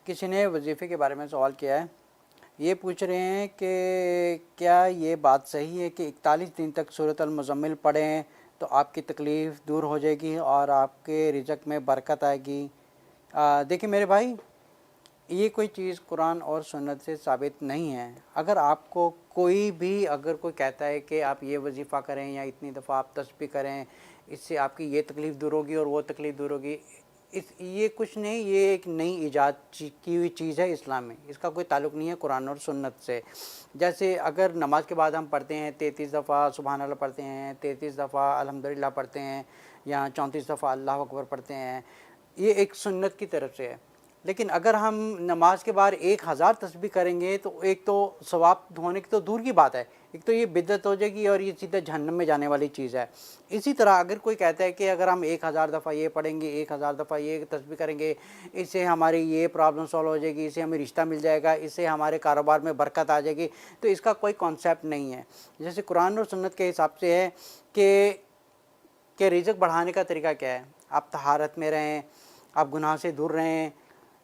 کسی نے وظیفے کے بارے میں سوال کیا ہے. یہ پوچھ رہے ہیں کہ کیا یہ بات صحیح ہے کہ 41 دن تک سورۃ المزمل پڑھیں تو آپ کی تکلیف دور ہو جائے گی اور آپ کے رزق میں برکت آئے گی؟ دیکھیں میرے بھائی، یہ کوئی چیز قرآن اور سنت سے ثابت نہیں ہے. اگر آپ کو کوئی بھی اگر کوئی کہتا ہے کہ آپ یہ وظیفہ کریں یا اتنی دفعہ آپ تسبیح کریں، اس سے آپ کی یہ تکلیف دور ہوگی اور وہ تکلیف دور ہوگی، یہ کچھ نہیں، یہ ایک نئی ایجاد کی ہوئی چیز ہے اسلام میں. اس کا کوئی تعلق نہیں ہے قرآن اور سنت سے. جیسے اگر نماز کے بعد ہم پڑھتے ہیں 33 دفعہ سبحان اللہ پڑھتے ہیں، 33 دفعہ الحمدللہ پڑھتے ہیں، یا 34 دفعہ اللہ اکبر پڑھتے ہیں، یہ ایک سنت کی طرف سے ہے. لیکن اگر ہم نماز کے بعد 1000 تسبیح کریں گے تو ایک تو ثواب ہونے کی تو دور کی بات ہے، ایک تو یہ بدعت ہو جائے گی اور یہ سیدھا جہنم میں جانے والی چیز ہے. اسی طرح اگر کوئی کہتا ہے کہ اگر ہم 1000 دفعہ یہ پڑھیں گے، 1000 دفعہ یہ تسبیح کریں گے، اس سے ہماری یہ پرابلم سولو ہو جائے گی، اس سے ہمیں رشتہ مل جائے گا، اس سے ہمارے کاروبار میں برکت آ جائے گی، تو اس کا کوئی کانسیپٹ نہیں ہے. جیسے قرآن اور سنت کے حساب سے ہے کہ رزق بڑھانے کا طریقہ کیا ہے. آپ طہارت میں رہیں، آپ گناہ سے دور رہیں،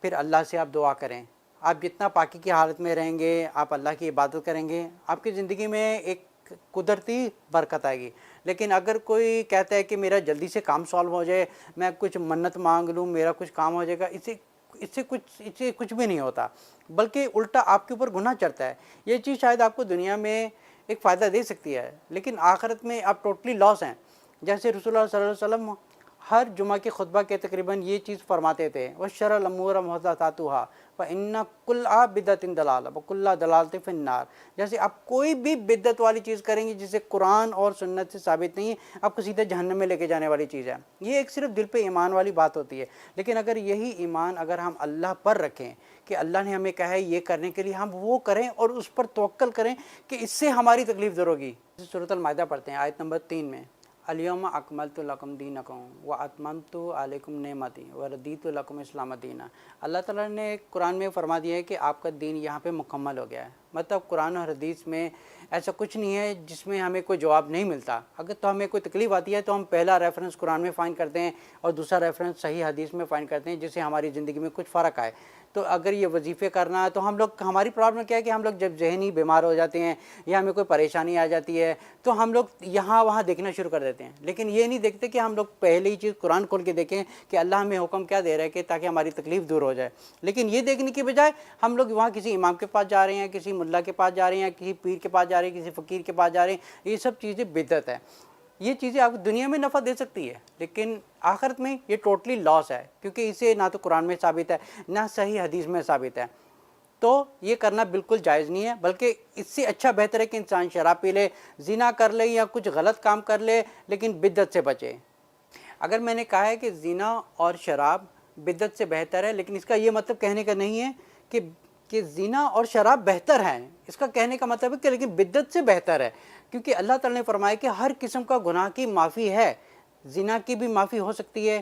پھر اللہ سے آپ دعا کریں. آپ جتنا پاکی کی حالت میں رہیں گے، آپ اللہ کی عبادت کریں گے، آپ کی زندگی میں ایک قدرتی برکت آئے گی. لیکن اگر کوئی کہتا ہے کہ میرا جلدی سے کام سالو ہو جائے، میں کچھ منت مانگ لوں میرا کچھ کام ہو جائے گا، اس سے کچھ بھی نہیں ہوتا، بلکہ الٹا آپ کے اوپر گناہ چڑھتا ہے. یہ چیز شاید آپ کو دنیا میں ایک فائدہ دے سکتی ہے، لیکن آخرت میں آپ ٹوٹلی لاس ہیں. جیسے رسول اللہ صلی اللہ علیہ وسلم ہر جمعہ کے خطبہ کے تقریباً یہ چیز فرماتے تھے، وَشَرَ الْأُمُورَ مُحْدَثَاتُهَا فَإِنَّ كُلَّ بِدْعَةٍ ضَلَالَةٍ وَكُلُّ ضَلَالَةٍ فِي النَّارِ. جیسے آپ کوئی بھی بدعت والی چیز کریں گے جسے قرآن اور سنت سے ثابت نہیں ہے، آپ کو سیدھے جہنم میں لے کے جانے والی چیز ہے. یہ ایک صرف دل پہ ایمان والی بات ہوتی ہے. لیکن اگر یہی ایمان اگر ہم اللہ پر رکھیں کہ اللہ نے ہمیں کہا ہے یہ کرنے کے لیے، ہم وہ کریں اور اس پر توکل کریں کہ اس سے ہماری تکلیف دور ہوگی. سورۃ المائدہ پڑھتے ہیں آیت نمبر 3 میں، الیوم اکملت لکم دینکم واتممت علیکم نعمتی وردیت لکم اسلام دینا. اللہ تعالیٰ نے قرآن میں فرما دیا ہے کہ آپ کا دین یہاں پہ مکمل ہو گیا ہے. مطلب قرآن اور حدیث میں ایسا کچھ نہیں ہے جس میں ہمیں کوئی جواب نہیں ملتا. اگر تو ہمیں کوئی تکلیف آتی ہے تو ہم پہلا ریفرنس قرآن میں فائنڈ کرتے ہیں اور دوسرا ریفرنس صحیح حدیث میں فائنڈ کرتے ہیں، جس سے ہماری زندگی میں کچھ فرق آئے. تو اگر یہ وظیفے کرنا ہے تو ہماری پرابلم کیا ہے کہ ہم لوگ جب ذہنی بیمار ہو جاتے ہیں یا ہمیں کوئی پریشانی آ جاتی ہے تو ہم لوگ یہاں وہاں دیکھنا شروع کر دیتے ہیں. لیکن یہ نہیں دیکھتے کہ ہم لوگ پہلے ہی چیز قرآن کھول کے دیکھیں کہ اللہ ہمیں حکم کیا دے رہا ہے کہ تاکہ ہماری تکلیف دور ہو جائے. لیکن یہ دیکھنے کی بجائے ہم لوگ وہاں کسی امام کے پاس جا رہے ہیں، کسی ملا کے پاس جا رہے ہیں، کسی پیر کے پاس جا رہے ہیں، کسی فقیر کے پاس جا رہے ہیں. یہ سب چیزیں بدعت ہے. یہ چیزیں آپ کو دنیا میں نفع دے سکتی ہے لیکن آخرت میں یہ ٹوٹلی لاس ہے، کیونکہ اسے نہ تو قرآن میں ثابت ہے نہ صحیح حدیث میں ثابت ہے. تو یہ کرنا بالکل جائز نہیں ہے، بلکہ اس سے اچھا بہتر ہے کہ انسان شراب پی لے، زنا کر لے یا کچھ غلط کام کر لے، لیکن بدعت سے بچے. اگر میں نے کہا ہے کہ زنا اور شراب بدعت سے بہتر ہے، لیکن اس کا یہ مطلب کہنے کا نہیں ہے کہ زنا اور شراب بہتر ہیں. اس کا کہنے کا مطلب ہے کہ لیکن بدعت سے بہتر ہے، کیونکہ اللہ تعالیٰ نے فرمایا کہ ہر قسم کا گناہ کی معافی ہے. زنا کی بھی معافی ہو سکتی ہے،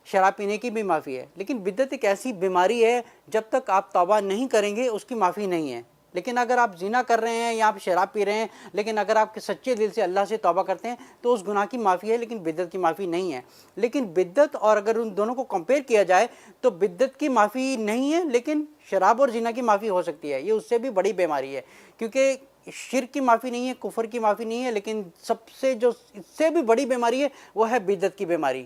شراب پینے کی بھی معافی ہے، لیکن بدعت ایک ایسی بیماری ہے جب تک آپ توبہ نہیں کریں گے اس کی معافی نہیں ہے. لیکن اگر آپ زنا کر رہے ہیں یا آپ شراب پی رہے ہیں، لیکن اگر آپ کے سچے دل سے اللہ سے توبہ کرتے ہیں تو اس گناہ کی معافی ہے، لیکن بدعت کی معافی نہیں ہے. لیکن بدعت اور اگر ان دونوں کو کمپیئر کیا جائے تو بدعت کی معافی نہیں ہے، لیکن شراب اور زنا کی معافی ہو سکتی ہے. یہ اس سے بھی بڑی بیماری ہے، کیونکہ شرک کی معافی نہیں ہے، کفر کی معافی نہیں ہے، لیکن سب سے جو اس سے بھی بڑی بیماری ہے وہ ہے بدعت کی بیماری.